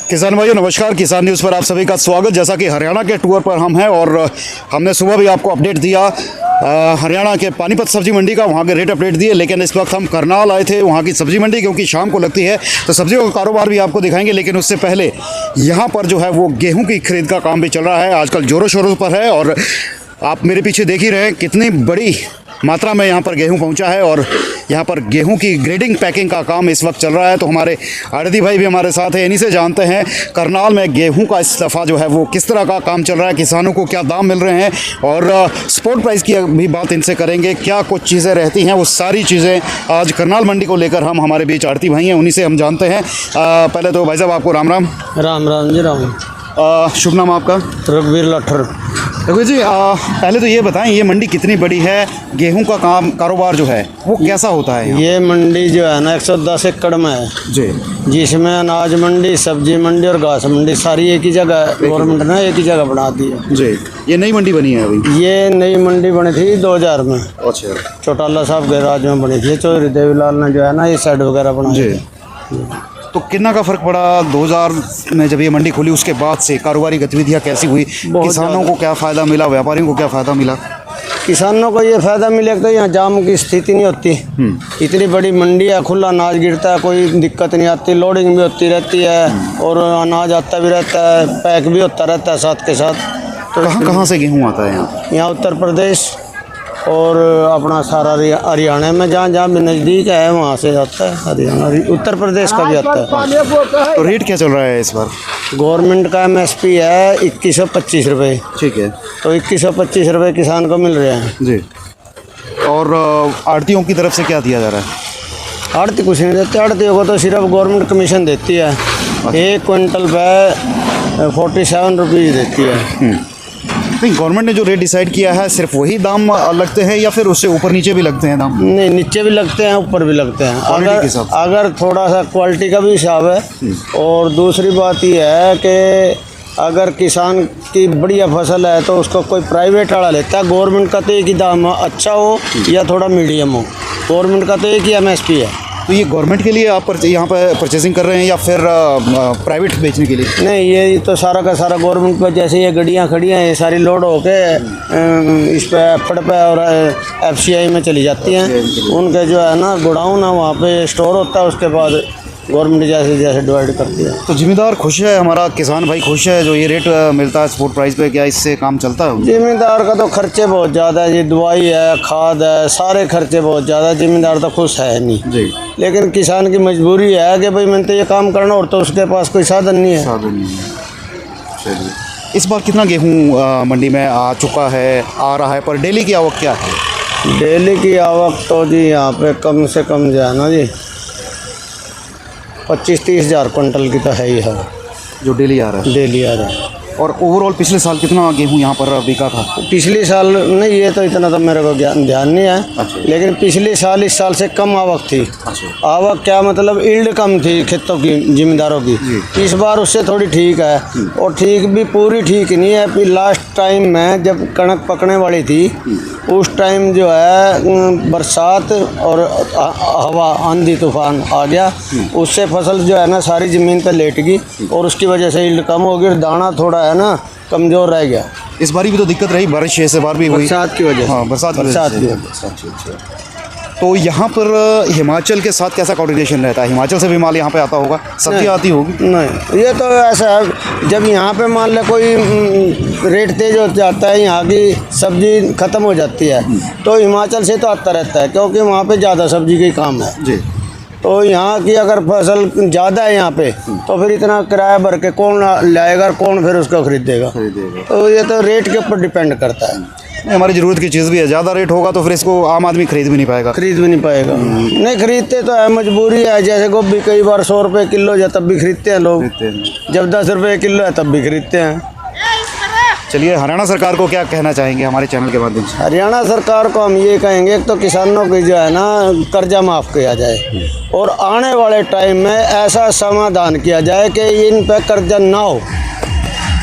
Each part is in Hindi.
किसान भाइयों नमस्कार। किसान न्यूज़ पर आप सभी का स्वागत। जैसा कि हरियाणा के टूर पर हम हैं और हमने सुबह भी आपको अपडेट दिया हरियाणा के पानीपत सब्जी मंडी का, वहाँ के रेट अपडेट दिए। लेकिन इस वक्त हम करनाल आए थे, वहाँ की सब्जी मंडी क्योंकि शाम को लगती है तो सब्जियों का कारोबार भी आपको दिखाएंगे। लेकिन उससे पहले यहाँ पर जो है वो गेहूँ की खरीद का काम भी चल रहा है, आजकल जोरों शोरों पर है। और आप मेरे पीछे देख ही रहे हैं कितनी बड़ी मात्रा में यहाँ पर गेहूं पहुँचा है और यहाँ पर गेहूं की ग्रेडिंग पैकिंग का काम इस वक्त चल रहा है। तो हमारे आड़ती भाई भी हमारे साथ हैं, इन्हीं से जानते हैं करनाल में गेहूं का इस दफ़ा जो है वो किस तरह का काम चल रहा है, किसानों को क्या दाम मिल रहे हैं और स्पॉट प्राइस की भी बात इनसे करेंगे। क्या कुछ चीज़ें रहती हैं वो सारी चीज़ें आज करनाल मंडी को लेकर हम हमारे बीच आड़ती भाई हैं, उन्हीं से हम जानते हैं। पहले तो भाई साहब आपको राम राम। राम राम जी राम। शुभ नाम आपका? रघुवीर लठर। रघुवीर जी पहले तो ये बताएं ये मंडी कितनी बड़ी है, गेहूं का कारोबार जो है वो कैसा होता है यहाँ? ये मंडी जो है ना 110 एकड़ में है जी, जिसमें अनाज मंडी, सब्जी मंडी और घास मंडी सारी एक ही जगह गवर्नमेंट ने एक ही जगह बना दी है। जी, ये नई मंडी बनी है अभी? ये नई मंडी बनी थी 2000 में। अच्छा। चौटाला साहब के राज में बनी थी। चौधरी देवीलाल ने जो है ना ये साइड वगैरह बनाई थी। तो कितना का फर्क पड़ा 2000 में जब ये मंडी खुली उसके बाद से? कारोबारी गतिविधियाँ कैसी हुई? किसानों को क्या फ़ायदा मिला, व्यापारियों को क्या फ़ायदा मिला? किसानों को ये फायदा मिलेगा तो यहाँ जाम की स्थिति नहीं होती। इतनी बड़ी मंडी है, खुला अनाज गिरता है, कोई दिक्कत नहीं आती, लोडिंग भी होती रहती है और अनाज आता भी रहता है, पैक भी होता रहता है साथ के साथ। तो कहाँ से गेहूँ आता है यहाँ? यहाँ उत्तर प्रदेश और अपना सारा हरियाणा में जहाँ जहाँ भी नज़दीक है वहाँ से आता है। हरियाणा उत्तर प्रदेश का भी आता है। तो रेट क्या चल रहा है इस बार? गवर्नमेंट का MSP है 2125 रुपये। ठीक है, तो 2125 रुपये किसान को मिल रहे हैं जी। और आड़तियों की तरफ से क्या दिया जा रहा है? आड़ती कुछ नहीं देते, आड़तियों को तो सिर्फ गवर्नमेंट कमीशन देती है। 1 क्विंटल पे 47 रुपीज़ देती है। नहीं, गवर्नमेंट ने जो रेट डिसाइड किया है सिर्फ वही दाम लगते हैं या फिर उससे ऊपर नीचे भी लगते हैं दाम? नहीं, नीचे भी लगते हैं ऊपर भी लगते हैं, अगर थोड़ा सा क्वालिटी का भी हिसाब है। और दूसरी बात ये है कि अगर किसान की बढ़िया फसल है तो उसको कोई प्राइवेट वाला लेता है। गवर्नमेंट का तो एक ही दाम अच्छा हो या थोड़ा मीडियम हो, गवर्नमेंट का तो एक ही MSP है। तो ये गवर्नमेंट के लिए आप यहाँ पर परचेसिंग कर रहे हैं या फिर प्राइवेट बेचने के लिए? नहीं, ये तो सारा का सारा गवर्नमेंट पर, जैसे ये गाड़ियाँ खड़ी हैं ये सारी लोड होके इस पे एफड पे और FCI में चली जाती हैं। उनके जो है ना गोडाउन है वहाँ पे स्टोर होता है, उसके बाद गवर्नमेंट जैसे जैसे डिवाइड करती है। तो जिम्मेदार खुश है, हमारा किसान भाई खुश है जो ये रेट मिलता है स्पॉट प्राइस पे? क्या इससे काम चलता है? जिम्मेदार का तो खर्चे बहुत ज़्यादा है, ये दवाई है, खाद है, सारे खर्चे बहुत ज़्यादा। जिम्मेदार तो खुश है नहीं जी, लेकिन किसान की मजबूरी है कि भाई मैंने तो ये काम करना और तो उसके पास कोई साधन नहीं है। चलिए, इस बार कितना गेहूँ मंडी में आ चुका है, आ रहा है, पर डेली की आवक क्या है? डेली की आवक तो जी यहाँ पे कम से कम जो है ना जी 25-30 हज़ार क्विंटल की तो है ही है जो डेली आ रहा है। डेली आ रहा है। और ओवरऑल पिछले साल कितना गेहूँ यहाँ पर बिका था? पिछले साल नहीं, ये तो इतना तो मेरे को ध्यान नहीं है। अच्छा। लेकिन पिछले साल इस साल से कम आवक थी। अच्छा। आवक क्या मतलब ईल्ड कम थी खेतों की, जिम्मेदारों की। इस बार उससे थोड़ी ठीक है और ठीक भी पूरी ठीक नहीं है। फिर लास्ट टाइम में जब कणक पकने वाली थी उस टाइम जो है बरसात और हवा, आंधी तूफान आ गया, उससे फसल जो है ना सारी ज़मीन पर लेट गई और उसकी वजह से ईल्ड कम हो गई, दाना थोड़ा है ना कमज़ोर रह गया। इस बार भी तो दिक्कत रही, बारिश ऐसे बार भी हुई, बरसात की वजह से। हाँ, बरसात की वजह से। तो यहाँ पर हिमाचल के साथ कैसा कोऑर्डिनेशन रहता है? हिमाचल से भी माल यहाँ पे आता होगा, सब्जी आती होगी? नहीं, ये तो ऐसा है जब यहाँ पे मान ले कोई रेट तेज हो जाता है, यहाँ की सब्जी ख़त्म हो जाती है तो हिमाचल से तो आता रहता है क्योंकि वहाँ पे ज़्यादा सब्जी का काम है जी। तो यहाँ की अगर फसल ज़्यादा है यहाँ पे तो फिर इतना किराया भर के कौन लाएगा, कौन फिर उसको खरीदेगा? तो ये तो रेट के ऊपर डिपेंड करता है। हमारी ज़रूरत की चीज़ भी है, ज़्यादा रेट होगा तो फिर इसको आम आदमी खरीद भी नहीं पाएगा। नहीं खरीदते तो है, मजबूरी है। जैसे गोभी कई बार 100 रुपये किलो है तब भी खरीदते हैं लोग, जब 10 रुपये किलो है तब भी खरीदते हैं। चलिए, हरियाणा सरकार को क्या कहना चाहेंगे हमारे चैनल के माध्यम से? हरियाणा सरकार को हम ये कहेंगे एक तो किसानों की जो है ना कर्जा माफ़ किया जाए और आने वाले टाइम में ऐसा समाधान किया जाए कि इन पर कर्जा ना हो,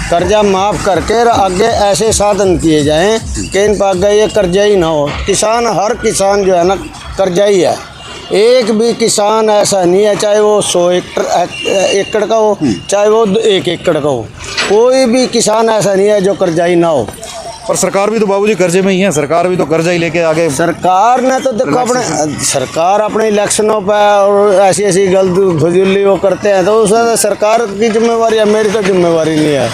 कर्जा माफ़ करके आगे ऐसे साधन किए जाएं कि इन पर आगे ये कर्जा ही ना हो। किसान, हर किसान जो है ना कर्जा ही है, एक भी किसान ऐसा नहीं है, चाहे वो 100 एकड़ का हो, चाहे वो 1 एकड़ का हो, कोई भी किसान ऐसा नहीं है जो कर्जाई ना हो। पर सरकार भी तो बाबूजी कर्जे में ही है, सरकार भी तो कर्जा ही लेके आगे। सरकार ने तो देखो सरकार अपने इलेक्शनों पर और ऐसी ऐसी गलत फजूली वो करते हैं, तो उसमें सरकार की जिम्मेवारी है, मेरी तो जिम्मेवारी नहीं है।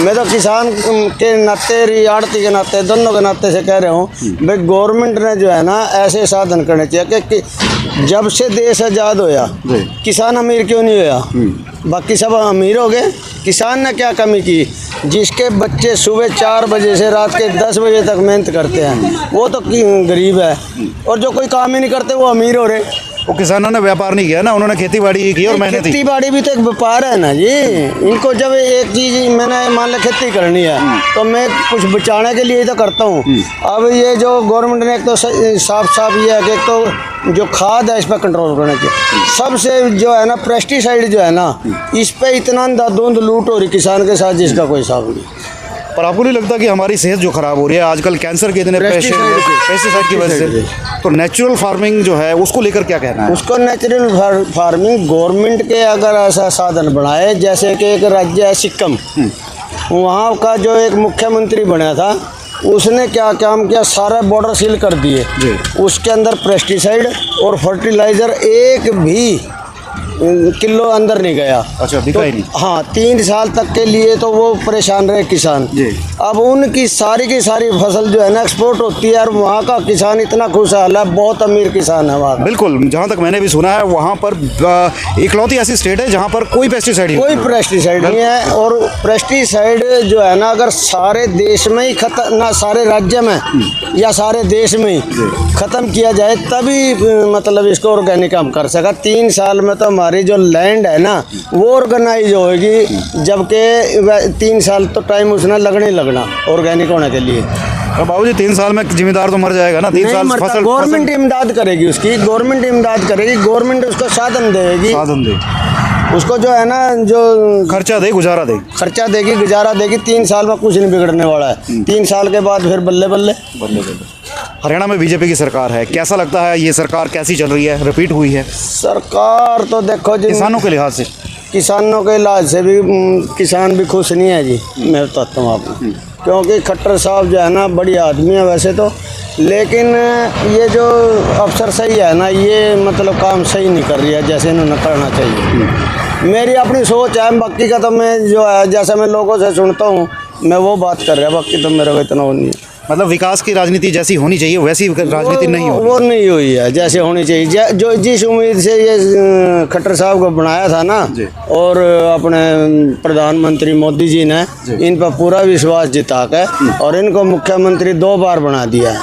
मैं तो किसान के नाते, आड़ती के नाते, दोनों के नाते से कह रहा हूँ भाई गवर्नमेंट ने जो है ना ऐसे साधन करने चाहिए कि जब से देश आज़ाद होया किसान अमीर क्यों नहीं होया, बाकी सब अमीर हो गए। किसान ने क्या कमी की? जिसके बच्चे सुबह 4 बजे से रात के 10 बजे तक मेहनत करते हैं वो तो गरीब है, और जो कोई काम ही नहीं करते वो अमीर हो रहे। वो किसानों ने व्यापार नहीं किया ना, उन्होंने खेती बाड़ी ही की और मेहनत की। खेती बाड़ी भी तो एक व्यापार है ना जी। इनको जब एक चीज़ मैंने मान लो खेती करनी है तो मैं कुछ बचाने के लिए ही तो करता हूँ। अब ये जो गवर्नमेंट ने एक तो साफ ये है कि एक तो जो खाद है इस पर कंट्रोल करना चाहिए। सबसे जो है ना पेस्टिसाइड जो है ना, इस पर इतना अंधाधुंध लूट हो रही किसान के साथ जिसका कोई हिसाब नहीं। पर आपको नहीं लगता कि हमारी सेहत जो खराब हो रही है आजकल, कैंसर के इतने पेस्टिसाइड की वजह से, तो नेचुरल फार्मिंग जो है उसको लेकर क्या कहना है? उसको नेचुरल फार्मिंग गवर्नमेंट के अगर ऐसा साधन बनाए, जैसे कि एक राज्य है सिक्किम, वहाँ का जो एक मुख्यमंत्री बना था उसने क्या काम किया, सारा बॉर्डर सील कर दिए, उसके अंदर पेस्टिसाइड और फर्टिलाइज़र एक भी किलो अंदर नहीं गया। अच्छा, दिखा ही नहीं। हाँ, 3 साल तक के लिए तो वो परेशान रहे किसान। अब उनकी सारी की सारी फसल जो है ना एक्सपोर्ट होती है, और वहाँ का किसान इतना खुशहाल है, बहुत अमीर किसान है वहाँ। बिल्कुल, जहाँ तक मैंने भी सुना है वहाँ पर इकलौती ऐसी स्टेट है जहाँ पर कोई पेस्टिसाइड नहीं है। और पेस्टिसाइड जो है ना अगर सारे देश में ही खत्म ना, सारे राज्य में या सारे देश में ही ख़त्म किया जाए तभी मतलब इसको ऑर्गेनिक हम कर सका। 3 साल में तो हमारी जो लैंड है ना वो ऑर्गेनाइज होगी, जबकि 3 साल तो टाइम उसने लगने ही लगना ऑर्गेनिक होने के लिए। बाबूजी 3 साल में जिम्मेदार तो मर जाएगा ना। 3 साल फसल गवर्नमेंट इमदाद करेगी उसकी, गवर्नमेंट उसको साधन देगी, उसको जो है ना जो खर्चा देगी, गुजारा देगी। 3 साल में कुछ नहीं बिगड़ने वाला है। 3 साल के बाद फिर बल्ले बल्ले। हरियाणा में बीजेपी की सरकार है, कैसा लगता है ये सरकार कैसी चल रही है, रिपीट हुई है? सरकार तो देखो जी, किसानों के लिहाज से, किसानों के इलाज से भी किसान भी खुश नहीं है जी, मैं बताता हूँ आपको। क्योंकि खट्टर साहब जो है ना बढ़िया आदमी है वैसे तो, लेकिन ये जो अफसर सही है ना, ये मतलब काम सही नहीं कर रही है जैसे इन्होंने करना चाहिए। मेरी अपनी सोच है, बाकी का तो मैं जो है जैसा मैं लोगों से सुनता हूँ मैं वो बात कर रहा, बाकी तो मेरा इतना वो नहीं है। मतलब विकास की राजनीति जैसी होनी चाहिए वैसी राजनीति नहीं हो, वो नहीं हुई है जैसे होनी चाहिए। जो जिस उम्मीद से ये खट्टर साहब को बनाया था ना, और अपने प्रधानमंत्री मोदी जी ने इन पर पूरा विश्वास जिता के और इनको मुख्यमंत्री 2 बार बना दिया है,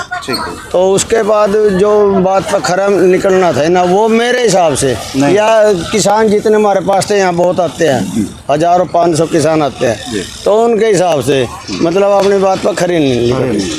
तो उसके बाद जो बात पर खरा निकलना था ना, वो मेरे हिसाब से, या किसान जितने हमारे पास थे यहाँ बहुत आते हैं, 1000-500 किसान आते हैं, तो उनके हिसाब से मतलब अपनी बात पर खरी नहीं निकली।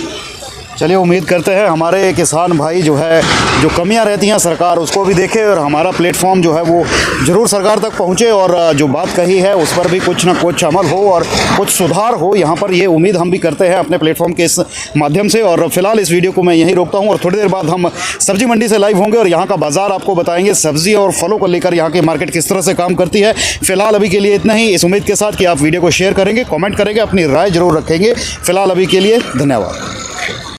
चलिए, उम्मीद करते हैं हमारे किसान भाई जो है, जो कमियां रहती हैं सरकार उसको भी देखे और हमारा प्लेटफॉर्म जो है वो ज़रूर सरकार तक पहुंचे, और जो बात कही है उस पर भी कुछ ना कुछ अमल हो और कुछ सुधार हो यहाँ पर, ये उम्मीद हम भी करते हैं अपने प्लेटफॉर्म के इस माध्यम से। और फिलहाल इस वीडियो को मैं यहीं रोकता हूँ, और थोड़ी देर बाद हम सब्जी मंडी से लाइव होंगे और यहाँ का बाज़ार आपको बताएंगे, सब्जी और फलों को लेकर यहाँ की मार्केट किस तरह से काम करती है। फिलहाल अभी के लिए इतना ही, इस उम्मीद के साथ कि आप वीडियो को शेयर करेंगे, कॉमेंट करेंगे, अपनी राय जरूर रखेंगे। फिलहाल अभी के लिए धन्यवाद।